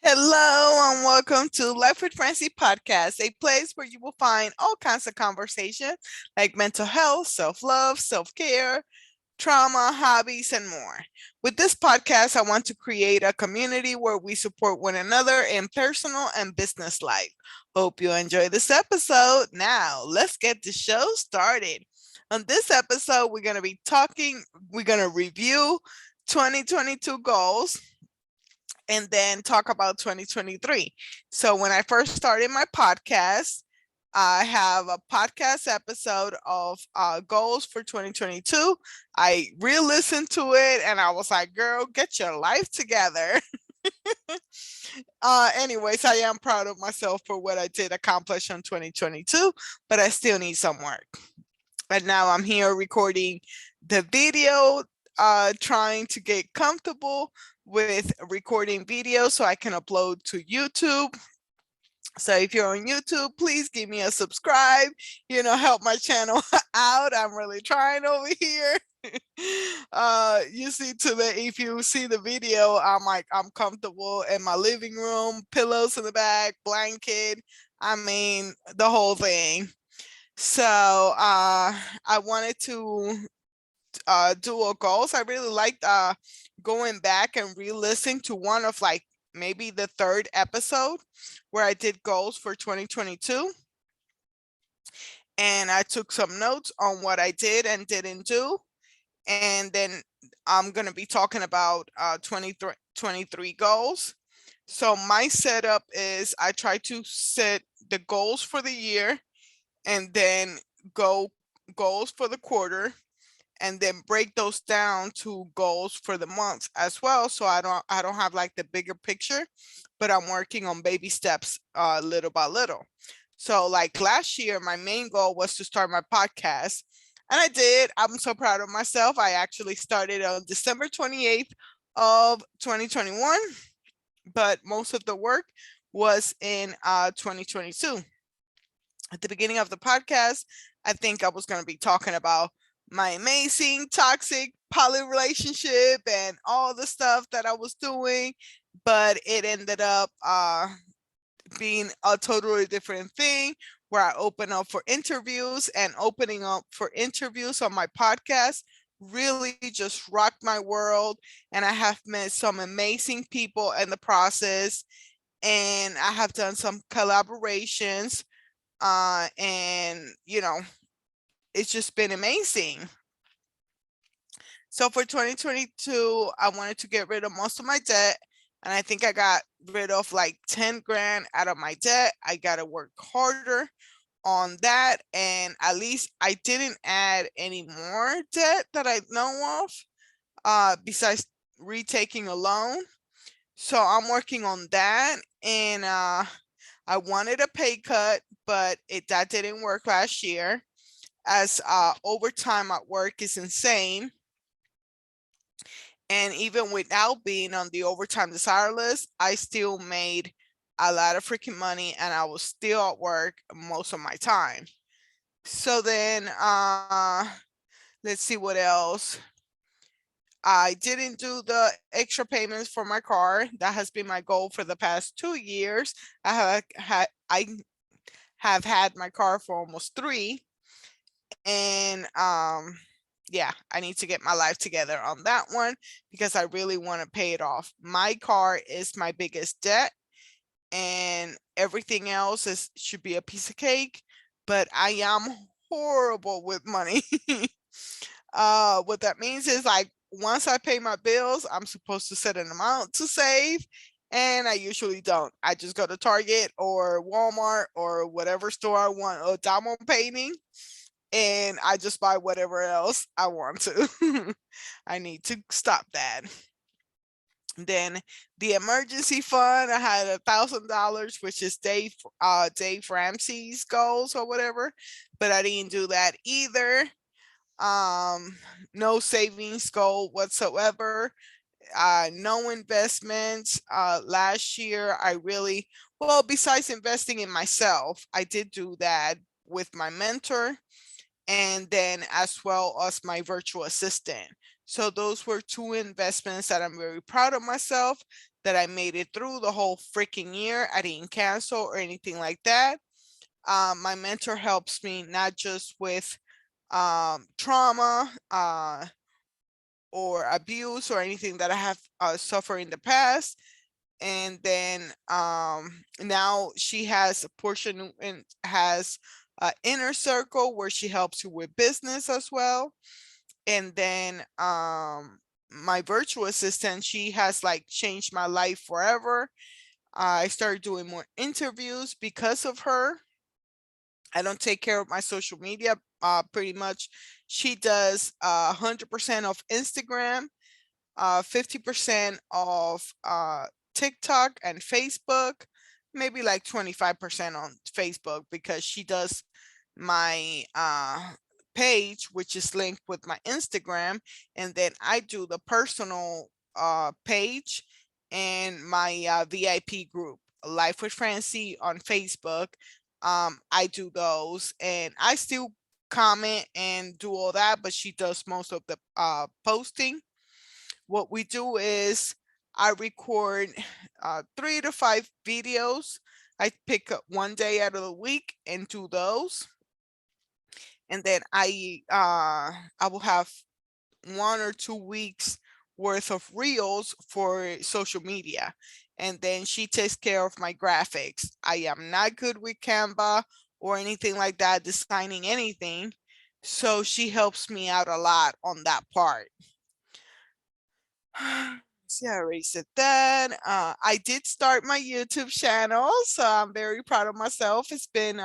Hello and welcome to Life with Francie podcast, a place where you will find all kinds of conversation like mental health, self-love, self-care, trauma, hobbies, and more. With this podcast, I want to create a community where we support one another in personal and business life. Hope you enjoy this episode. Now, let's get the show started. On this episode, we're going to review 2022 goals and then talk about 2023. So when I first started my podcast, I have a podcast episode of goals for 2022. I re-listened to it and I was like, girl, get your life together. Anyways, I am proud of myself for what I did accomplish in 2022, but I still need some work. And now I'm here recording the video, trying to get comfortable with recording video so I can upload to YouTube. So if you're on YouTube, please give me a subscribe, help my channel out. I'm really trying over here. If you see the video, I'm comfortable in my living room, pillows in the back, blanket. I mean, the whole thing. So I wanted to do a goals. I really liked going back and re-listening to one of like maybe the third episode where I did goals for 2022. And I took some notes on what I did and didn't do. And then I'm going to be talking about 23 goals. So my setup is I try to set the goals for the year and then go goals for the quarter and then break those down to goals for the month as well, so I don't have like the bigger picture, but I'm working on baby steps little by little. So like last year my main goal was to start my podcast, and I did. I'm so proud of myself. I actually started on December 28th of 2021, but most of the work was in 2022. At the beginning of the podcast, I think I was going to be talking about my amazing toxic poly relationship and all the stuff that I was doing, but it ended up being a totally different thing where I open up for interviews, and opening up for interviews on my podcast really just rocked my world. And I have met some amazing people in the process, and I have done some collaborations, and it's just been amazing. So for 2022, I wanted to get rid of most of my debt. And I think I got rid of like 10 grand out of my debt. I got to work harder on that. And at least I didn't add any more debt that I know of, besides retaking a loan. So I'm working on that. And I wanted a pay cut, but that didn't work last year, as overtime at work is insane. And even without being on the overtime desire list, I still made a lot of freaking money, and I was still at work most of my time. So then let's see what else. I didn't do the extra payments for my car. That has been my goal for the past 2 years. I have had my car for almost 3. And yeah, I need to get my life together on that one because I really want to pay it off. My car is my biggest debt, and everything else should be a piece of cake, but I am horrible with money. What that means is, like, once I pay my bills, I'm supposed to set an amount to save, and I usually don't. I just go to Target or Walmart or whatever store I want a diamond painting, and I just buy whatever else I want to. I need to stop that. Then the emergency fund, I had $1,000, which is Dave Ramsey's goals or whatever, but I didn't do that either. No savings goal whatsoever. No investments. Last year, besides investing in myself, I did do that with my mentor, and then as well as my virtual assistant. So those were 2 investments that I'm very proud of myself that I made it through the whole freaking year. I didn't cancel or anything like that. My mentor helps me not just with trauma or abuse or anything that I have suffered in the past. And then now she has a portion and has an inner circle where she helps you with business as well. And then my virtual assistant, she has like changed my life forever. I started doing more interviews because of her. I don't take care of my social media pretty much. She does 100% of Instagram, 50% of TikTok and Facebook, maybe like 25% on Facebook, because she does my page, which is linked with my Instagram, and then I do the personal page and my VIP group, Life with Francie on Facebook. I do those, and I still comment and do all that, but she does most of the posting. What we do is I record 3 to 5 videos. I pick up one day out of the week and do those, and then I will have 1 or 2 weeks worth of reels for social media, and then she takes care of my graphics. I am not good with Canva or anything like that, designing anything, so she helps me out a lot on that part. See, I already said that. I did start my YouTube channel, so I'm very proud of myself. It's been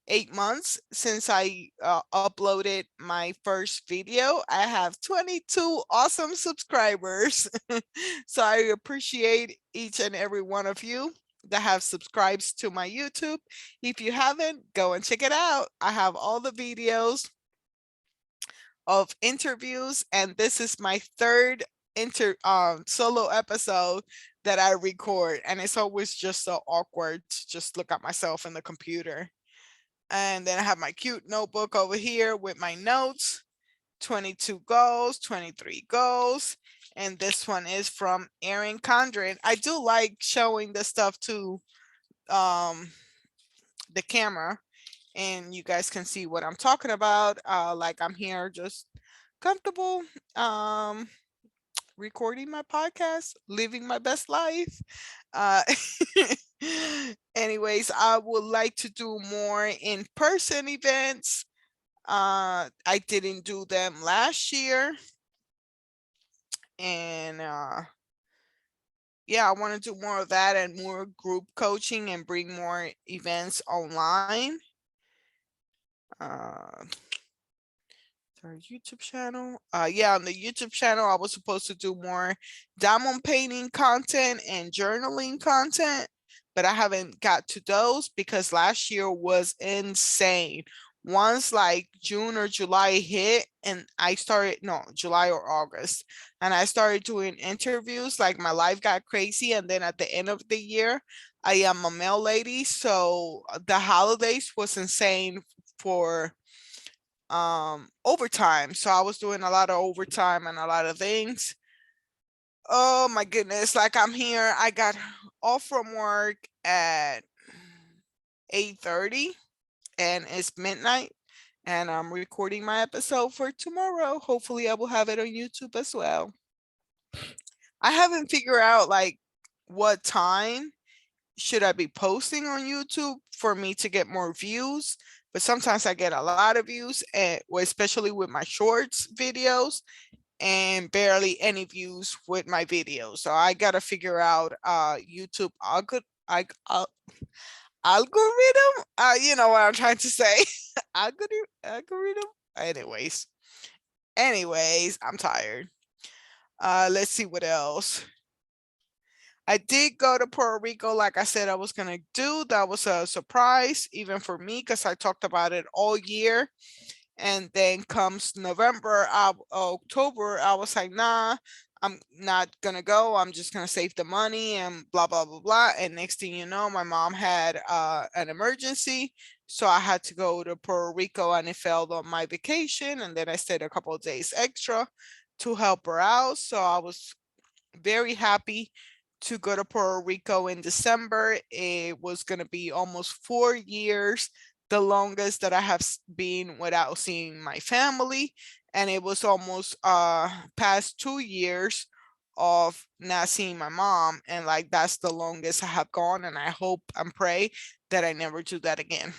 8 months since I uploaded my first video. I have 22 awesome subscribers. So I appreciate each and every one of you that have subscribed to my YouTube. If you haven't, go and check it out. I have all the videos of interviews, and this is my third solo episode that I record, and it's always just so awkward to just look at myself in the computer. And then I have my cute notebook over here with my notes, 22 goals, 23 goals. And this one is from Erin Condren. I do like showing the stuff to the camera, and you guys can see what I'm talking about. Like I'm here just comfortable, recording my podcast, living my best life. Uh, anyways, I would like to do more in-person events. I didn't do them last year, and yeah, I want to do more of that and more group coaching and bring more events online. Uh, our YouTube channel. Yeah, on the YouTube channel, I was supposed to do more diamond painting content and journaling content, but I haven't got to those because last year was insane. Once like June or July hit, and I started, no, July or August, and I started doing interviews, like my life got crazy. And then at the end of the year, I am a mail lady. So the holidays was insane for overtime. So I was doing a lot of overtime and a lot of things. Oh my goodness, like I'm here, I got off from work at 8:30 and it's midnight, and I'm recording my episode for tomorrow. Hopefully I will have it on YouTube as well. I haven't figured out like what time should I be posting on YouTube for me to get more views, but sometimes I get a lot of views, and especially with my shorts videos, and barely any views with my videos. So I gotta figure out YouTube algorithm. You know what I'm trying to say. Algorithm. Anyways, I'm tired. Let's see what else. I did go to Puerto Rico, like I said I was gonna do. That was a surprise, even for me, because I talked about it all year. And then comes November, October, I was like, nah, I'm not gonna go. I'm just gonna save the money and blah blah blah blah. And next thing you know, my mom had an emergency, so I had to go to Puerto Rico, and it fell on my vacation. And then I stayed a couple of days extra to help her out. So I was very happy to go to Puerto Rico in December. It was going to be almost 4 years, the longest that I have been without seeing my family. And it was almost past 2 years of not seeing my mom. And like that's the longest I have gone. And I hope and pray that I never do that again.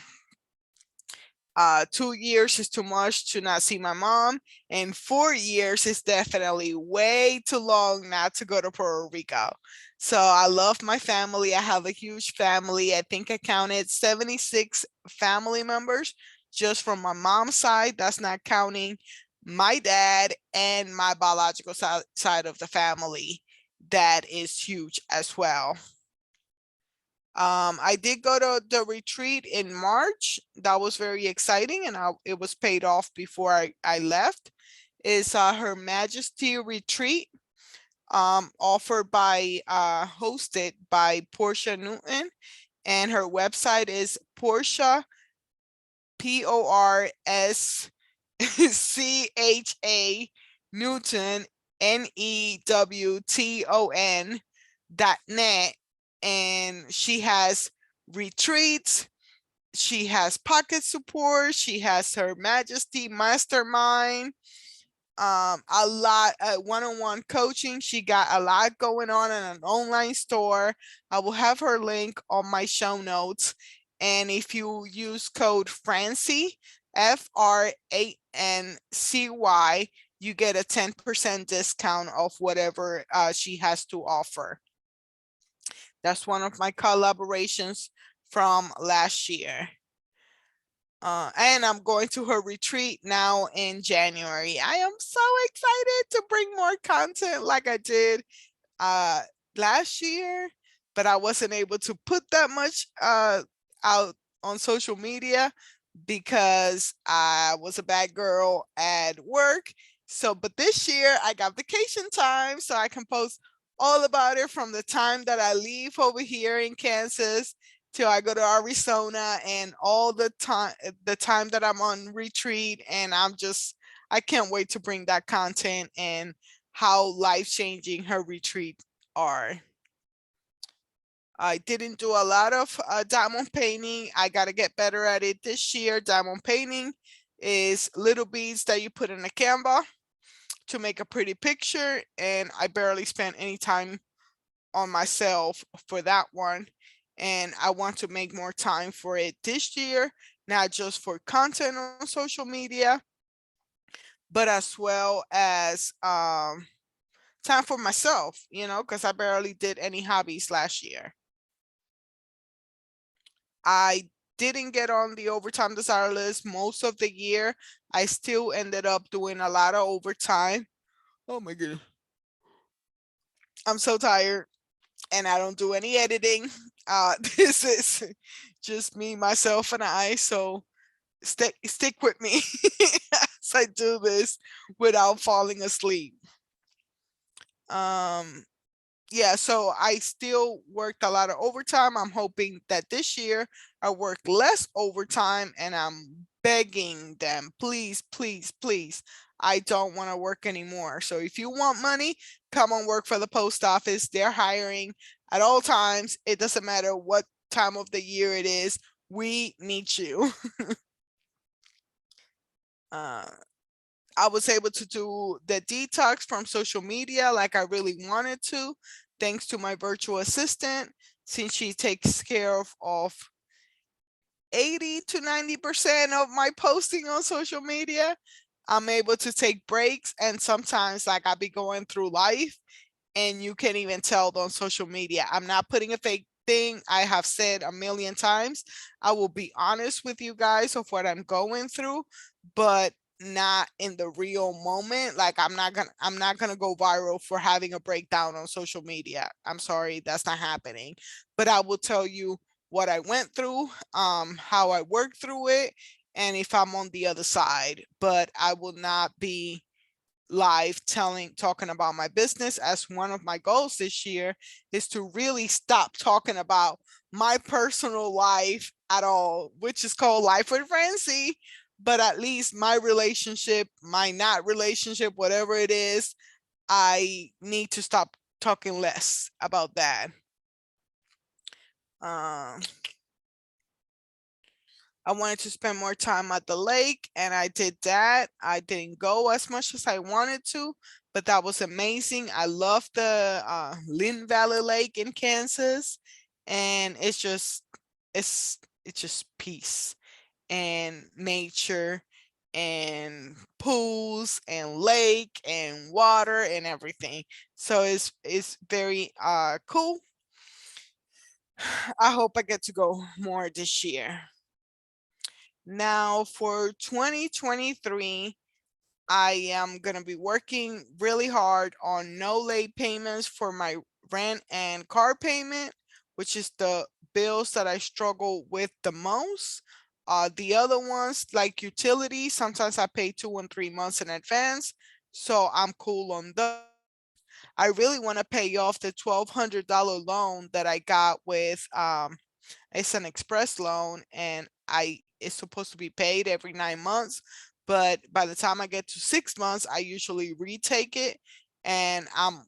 2 years is too much to not see my mom, and 4 years is definitely way too long not to go to Puerto Rico. So I love my family. I have a huge family. I think I counted 76 family members just from my mom's side. That's not counting my dad and my biological side of the family. That is huge as well. I did go to the retreat in March. That was very exciting, and it was paid off before I left. It's Her Majesty Retreat, offered by, hosted by Portia Newton, and her website is Portia, PORSCHA Newton, NEWTON .net, and she has retreats, she has pocket support, she has Her Majesty Mastermind, a lot one-on-one coaching. She got a lot going on in an online store. I will have her link on my show notes. And if you use code Francy, FRANCY, you get a 10% discount of whatever she has to offer. That's one of my collaborations from last year. And I'm going to her retreat now in January. I am so excited to bring more content like I did last year, but I wasn't able to put that much out on social media because I was a bad girl at work. So, but this year I got vacation time, so I can post all about it from the time that I leave over here in Kansas till I go to Arizona, and all the time that I'm on retreat. And I can't wait to bring that content and how life-changing her retreat are. I didn't do a lot of diamond painting. I got to get better at it this year. Diamond painting is little beads that you put in a Canva to make a pretty picture, and I barely spent any time on myself for that one. And I want to make more time for it this year, not just for content on social media, but as well as time for myself, because I barely did any hobbies last year. I didn't get on the overtime desire list most of the year. I still ended up doing a lot of overtime. Oh my goodness. I'm so tired, and I don't do any editing. This is just me, myself, and I. So stick with me as I do this without falling asleep. Yeah, so I still worked a lot of overtime. I'm hoping that this year I work less overtime, and I'm begging them, please, please, please, I don't want to work anymore. So if you want money, come on work for the post office. They're hiring at all times. It doesn't matter what time of the year it is. We need you. I was able to do the detox from social media like I really wanted to, thanks to my virtual assistant, since she takes care of 80 to 90% of my posting on social media. I'm able to take breaks, and sometimes like I'll be going through life and you can't even tell on social media. I'm not putting a fake thing. I have said a million times, I will be honest with you guys of what I'm going through, but not in the real moment. Like I'm not gonna go viral for having a breakdown on social media. I'm sorry, that's not happening. But I will tell you what I went through, how I worked through it, and if I'm on the other side. But I will not be live talking about my business, as one of my goals this year is to really stop talking about my personal life at all, which is called Life with Francie. But at least my relationship, my not relationship, whatever it is, I need to stop talking less about that. Uh, I wanted to spend more time at the lake, and I did that. I didn't go as much as I wanted to, but that was amazing. I love the Lynn Valley Lake in Kansas, and it's it's just peace and nature and pools and lake and water and everything. So it's very cool. I hope I get to go more this year. Now for 2023, I am going to be working really hard on no late payments for my rent and car payment, which is the bills that I struggle with the most. The other ones, like utilities, sometimes I pay 2 and 3 months in advance. So I'm cool on those. I really want to pay off the $1,200 loan that I got with it's an express loan, and I it's supposed to be paid every 9 months, but by the time I get to 6 months, I usually retake it, and I'm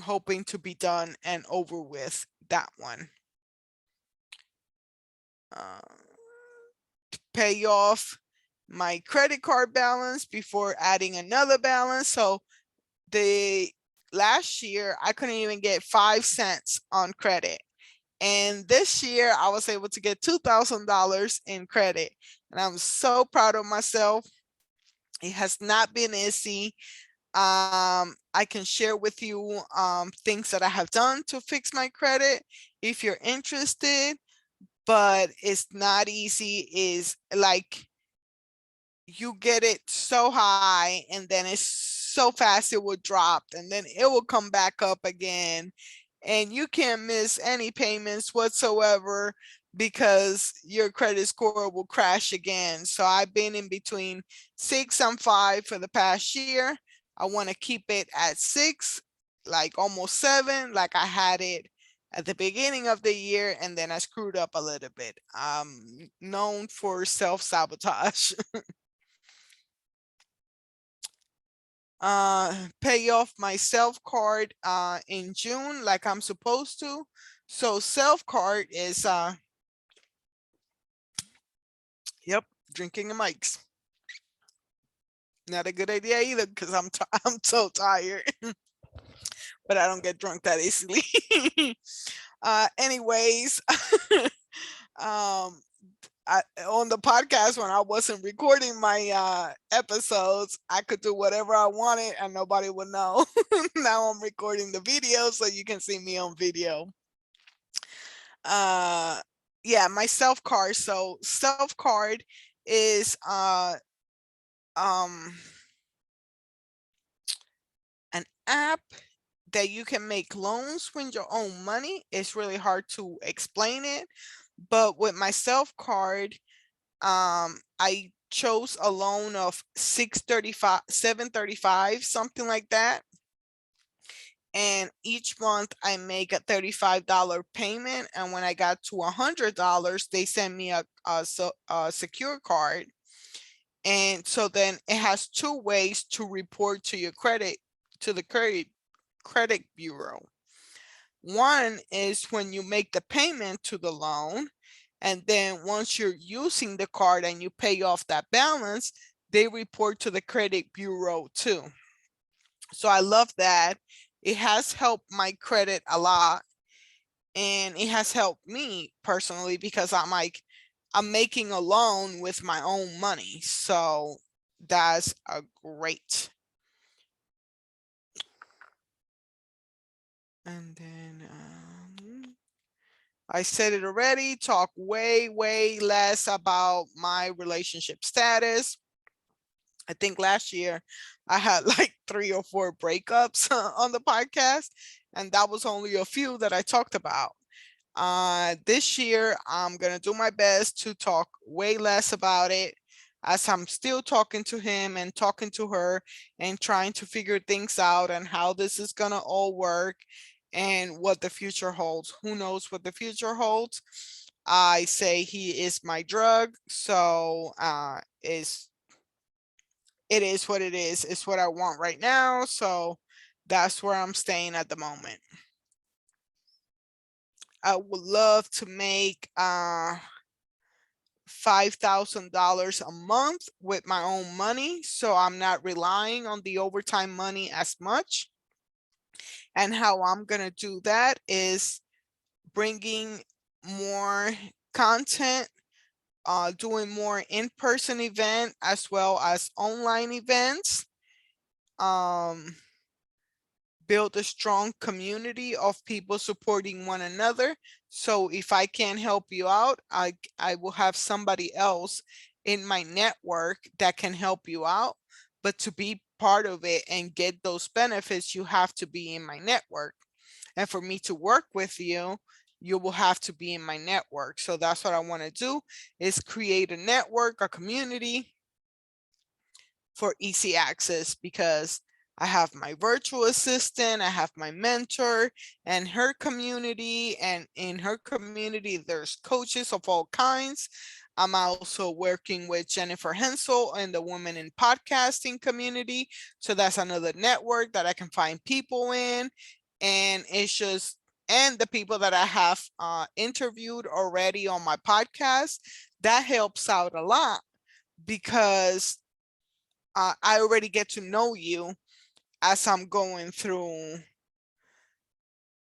hoping to be done and over with that one. Uh, Pay off my credit card balance before adding another balance. So the last year I couldn't even get 5 cents on credit. And this year I was able to get $2,000 in credit. And I'm so proud of myself. It has not been easy. I can share with you things that I have done to fix my credit if you're interested, but it's not easy. Is like you get it so high and then it's so fast it will drop and then it will come back up again, and you can't miss any payments whatsoever because your credit score will crash again. So I've been in between 6 and 5 for the past year. I want to keep it at 6, like almost 7, like I had it at the beginning of the year, and then I screwed up a little bit. I'm known for self-sabotage. Pay off my self card in June like I'm supposed to. So self card is yep, drinking the mics. Not a good idea either because I'm so tired, but I don't get drunk that easily. Anyways, um on the podcast when I wasn't recording my episodes, I could do whatever I wanted and nobody would know. Now I'm recording the video so you can see me on video. Uh yeah, my self card. So self card is um an app that you can make loans with your own money. It's really hard to explain it, but with my self card, I chose a loan of 635, 735, something like that. And each month I make a $35 payment. And when I got to $100, they send me a secure card. And so then it has 2 ways to report to your credit, to the credit bureau. One is when you make the payment to the loan, and then once you're using the card and you pay off that balance, they report to the credit bureau too. So I love that. It has helped my credit a lot, and it has helped me personally because I'm making a loan with my own money. So that's a great. And then I said it already, talk way less about my relationship status. I think last year I had like 3 or 4 breakups on the podcast, and that was only a few that I talked about. This year, I'm going to do my best to talk way less about it, as I'm still talking to him and talking to her and trying to figure things out and how this is going to all work and what the future holds. Who knows what the future holds? I say he is my drug, so it is what it is. It's what I want right now. So That's where I'm staying at the moment. I would love to make $5,000 a month with my own money, so I'm not relying on the overtime money as much. And how I'm gonna do that is bringing more content, doing more in-person event as well as online events, build a strong community of people supporting one another. So if I can't help you out, I will have somebody else in my network that can help you out. But to be part of it and get those benefits, you have to be in my network. And for me to work with you, you will have to be in my network. So that's what I want to do, is create a network, a community for easy access, because I have my virtual assistant, I have my mentor and her community, and in her community there's coaches of all kinds. I'm also working with Jennifer Hensel and the Women in Podcasting community. So that's another network that I can find people in. And it's just, and the people that I have interviewed already on my podcast, that helps out a lot, because I already get to know you as I'm going through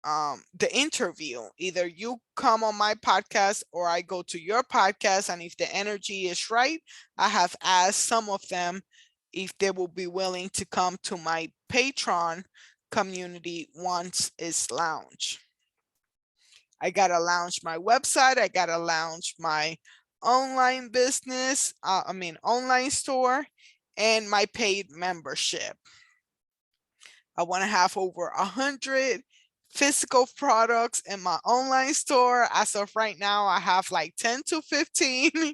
the interview. Either you come on my podcast or I go to your podcast, and if the energy is right, I have asked some of them if they will be willing to come to my Patreon community once it's launched. I gotta launch my website, I gotta launch my online business, online store, and my paid membership. I want to have over 100 physical products in my online store. As of right now, I have like 10 to 15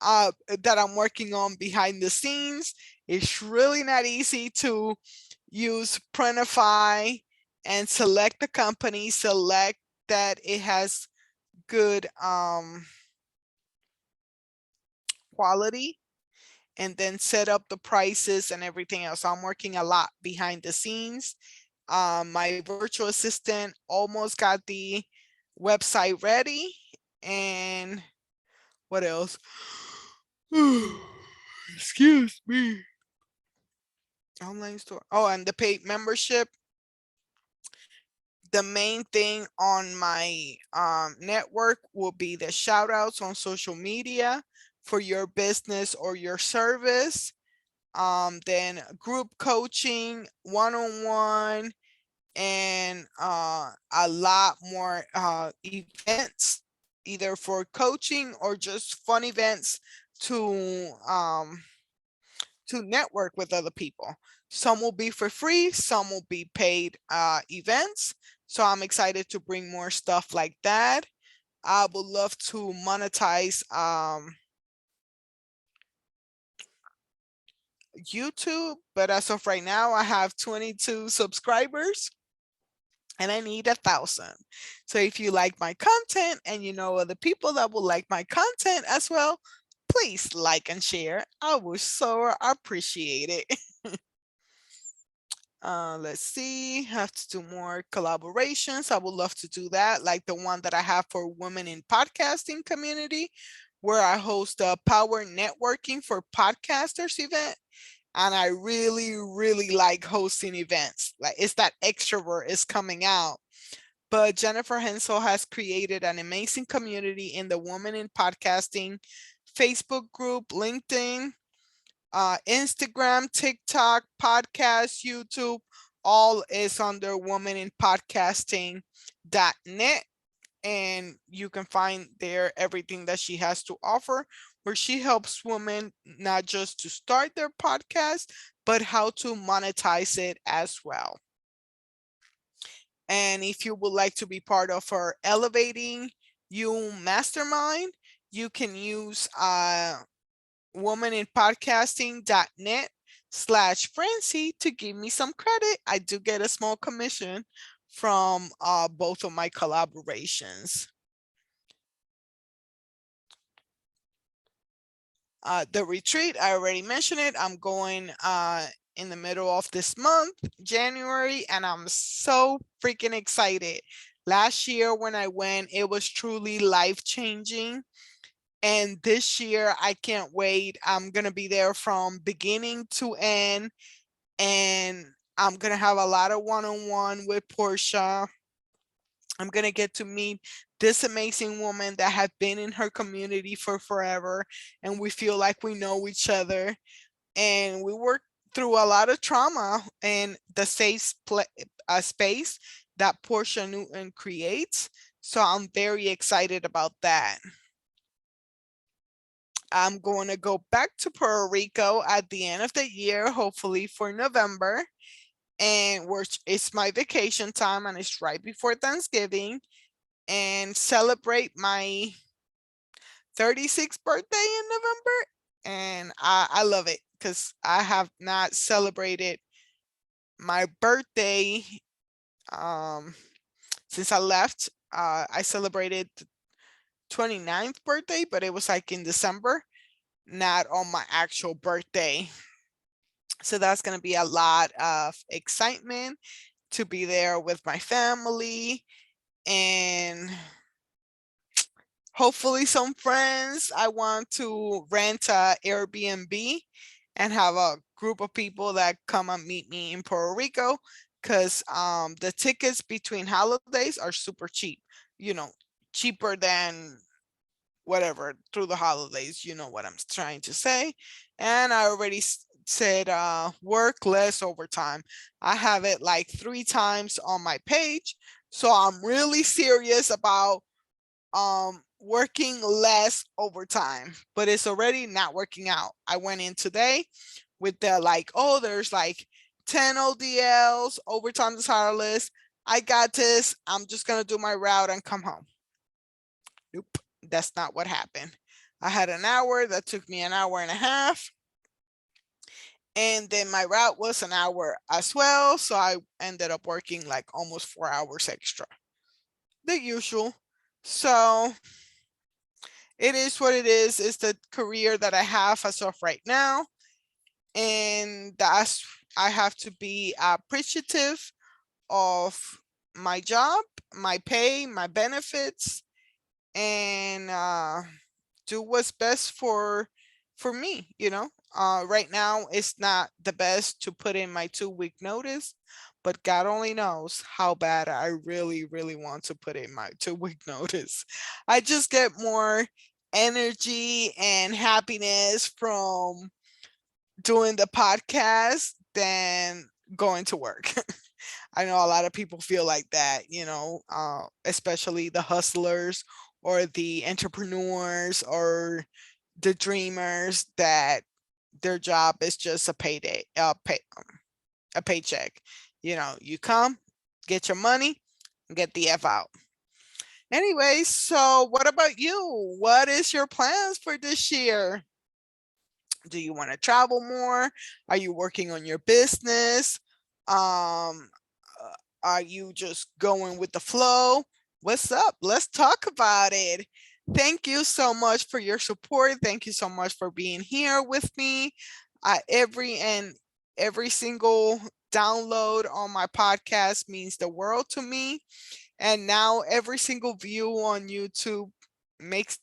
that I'm working on behind the scenes. It's really not easy to use Printify and select the company, select that it has good quality, and then set up the prices and everything else. I'm working a lot behind the scenes. My virtual assistant almost got the website ready. And what else? Excuse me. Online store. Oh, and the paid membership. The main thing on my network will be the shout outs on social media for your business or your service. Then group coaching, one-on-one, and a lot more events, either for coaching or just fun events to network with other people. Some will be for free, some will be paid events. So I'm excited to bring more stuff like that. I would love to monetize YouTube, but as of right now, I have 22 subscribers and I need 1,000. So if you like my content and you know other people that will like my content as well, please like and share. I would so appreciate it. Let's see, have to do more collaborations. I would love to do that, like the one that I have for Women in Podcasting community, where I host a Power Networking for Podcasters event. And I really, really like hosting events. Like, it's that extrovert is coming out. But Jennifer Hensel has created an amazing community in the Women in Podcasting Facebook group, LinkedIn, Instagram, TikTok, podcast, YouTube. All is under Woman in Podcasting.net. And you can find there everything that she has to offer, where she helps women not just to start their podcast, but how to monetize it as well. And if you would like to be part of her Elevating You Mastermind, you can use womaninpodcasting.net/Francie to give me some credit. I do get a small commission from both of my collaborations. The retreat, I already mentioned it. I'm going in the middle of this month, January, and I'm so freaking excited. Last year when I went, it was truly life-changing. And this year, I can't wait. I'm going to be there from beginning to end, and I'm going to have a lot of one-on-one with Portia. I'm going to get to meet this amazing woman that has been in her community for forever, and we feel like we know each other. And we work through a lot of trauma in the safe space that Portia Newton creates. So I'm very excited about that. I'm going to go back to Puerto Rico at the end of the year, hopefully for November. And it's my vacation time, and it's right before Thanksgiving, and celebrate my 36th birthday in November. And I love it because I have not celebrated my birthday since I left. I celebrated 29th birthday, but it was like in December, not on my actual birthday. So that's going to be a lot of excitement to be there with my family, and hopefully some friends. I want to rent a Airbnb and have a group of people that come and meet me in Puerto Rico, because the tickets between holidays are super cheap, you know, cheaper than whatever through the holidays. You know what I'm trying to say. And I already said work less overtime. I have it like 3 times on my page. So I'm really serious about working less overtime, but it's already not working out. I went in today with the like, oh, there's like 10 ODLs, overtime is tireless. I got this. I'm just gonna do my route and come home. Nope, that's not what happened. I had an hour that took me an hour and a half. And then my route was an hour as well. So I ended up working like almost 4 hours extra. The usual. So it is what it is. It's the career that I have as of right now. And that's, I have to be appreciative of my job, my pay, my benefits, and do what's best for me, you know. Right now it's not the best to put in my 2-week notice, but God only knows how bad I really want to put in my 2-week notice. I just get more energy and happiness from doing the podcast than going to work. I know a lot of people feel like that, you know, especially the hustlers or the entrepreneurs or the dreamers, that their job is just a payday, a paycheck. You know, you come, get your money, and get the F out. Anyway, so what about you? What is your plans for this year? Do you want to travel more? Are you working on your business? Are you just going with the flow? What's up? Let's talk about it. Thank you so much for your support. Thank you so much for being here with me. Every single download on my podcast means the world to me. And now every single view on YouTube makes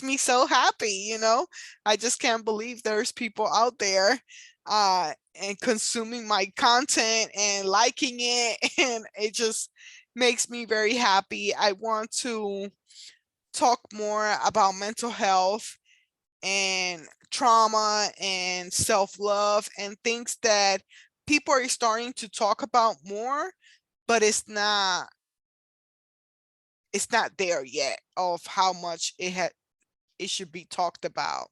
me so happy, you know. I just can't believe there's people out there and consuming my content and liking it, and it just makes me very happy. I want to talk more about mental health and trauma and self-love and things that people are starting to talk about more, but it's not there yet of how much it should be talked about.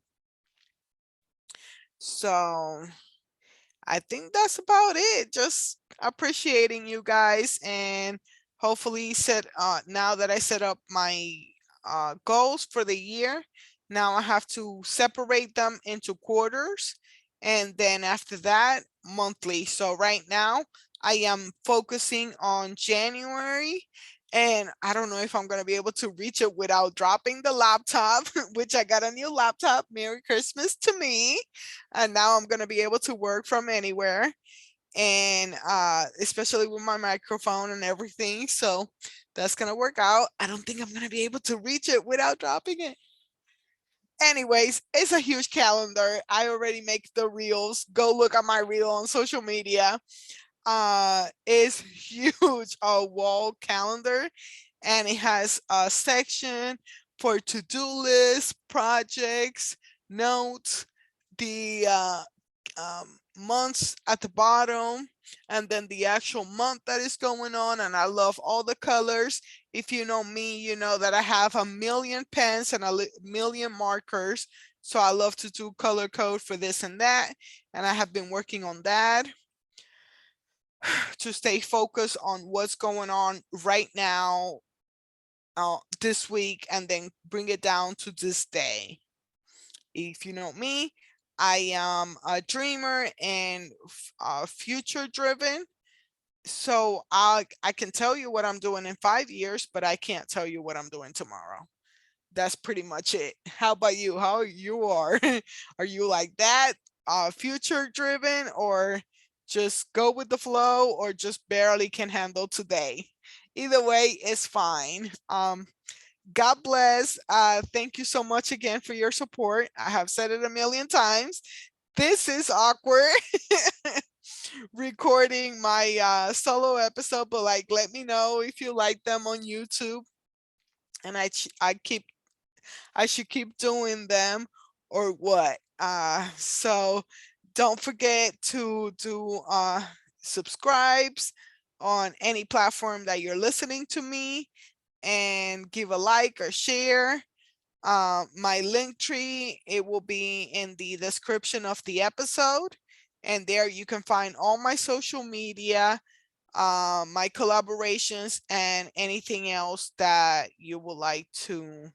So I think that's about it. Just appreciating you guys, and hopefully now that I set up my goals for the year, now I have to separate them into quarters, and then after that monthly. So right now I am focusing on January, and I don't know if I'm going to be able to reach it without dropping the laptop, which I got a new laptop. Merry Christmas to me. And now I'm going to be able to work from anywhere, and especially with my microphone and everything. So that's going to work out. I don't think I'm going to be able to reach it without dropping it. Anyways, it's a huge calendar. I already make the reels. Go look at my reel on social media. Is huge, a wall calendar, and it has a section for to-do lists, projects, notes, the months at the bottom, and then the actual month that is going on. And I love all the colors. If you know me, you know that I have a million pens and a million markers, so I love to do color code for this and that, and I have been working on that to stay focused on what's going on right now, this week, and then bring it down to this day. If you know me, I am a dreamer and future driven. So I can tell you what I'm doing in 5 years, but I can't tell you what I'm doing tomorrow. That's pretty much it. How about you? How you are? Are you like that? Future driven, or just go with the flow, or just barely can handle today? Either way, it's fine. God bless. Thank you so much again for your support. I have said it a million times. This is awkward recording my solo episode, but like, let me know if you like them on YouTube, and I should keep doing them, or what. So don't forget to do subscribes on any platform that you're listening to me, and give a like or share. My link tree, it will be in the description of the episode, and there you can find all my social media, my collaborations, and anything else that you would like to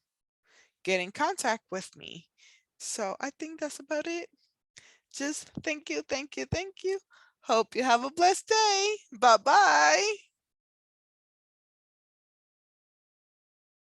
get in contact with me. So I think that's about it. Just thank you, thank you, thank you. Hope you have a blessed day. Bye bye.